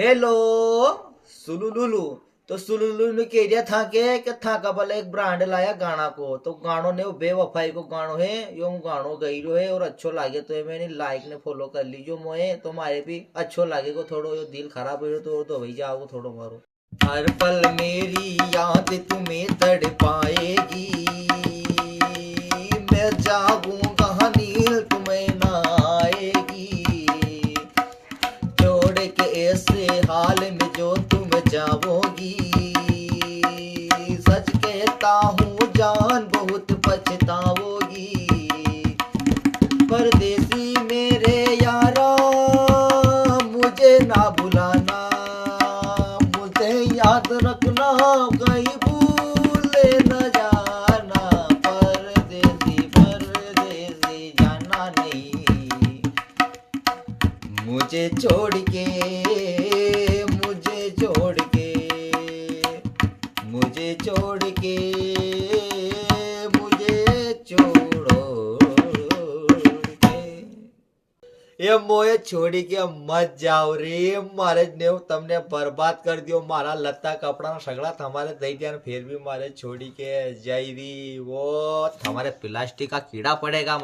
Hello सुलुलुलु। तो सुलुलुलु ने कह दिया था कि था का भले एक ब्रांड लाया गाना को, तो गानों ने वो बेवफाई को गानो है यो गानो गई रो है और अच्छो लागे तो मैंने लाइक ने फॉलो कर लीजो मोए, तो मारे भी अच्छो लागे को थोड़ो यो दिल खराब हो तो भाई जाओ थोड़ो मारो। हर पल मेरी याद तुम्हें तड़ पाएगी, मैं जागूंगा नील तुम्हें ना आएगी, छोड़ के ऐसे हाल में जो तुम जाओगी, सच कहता हूँ जान बहुत पछताओगी, परदेसी मेरे यारा मुझे ना भुलाना, मुझे याद रखना कहीं भूले न जाना, परदेसी परदेसी जाना नहीं, मुझे छोड़ के मुझे छोड़ के मुझे छोड़ के मुझे छोड़ो के ये मोए छोड़ी के मत जाओ रे, मारे ने तमने बर्बाद कर दियो मारा लत्ता कपड़ा सगड़ा हमारे दई दिया, फिर भी मारे छोड़ी के जाई री वो हमारे प्लास्टिक का कीड़ा पड़ेगा।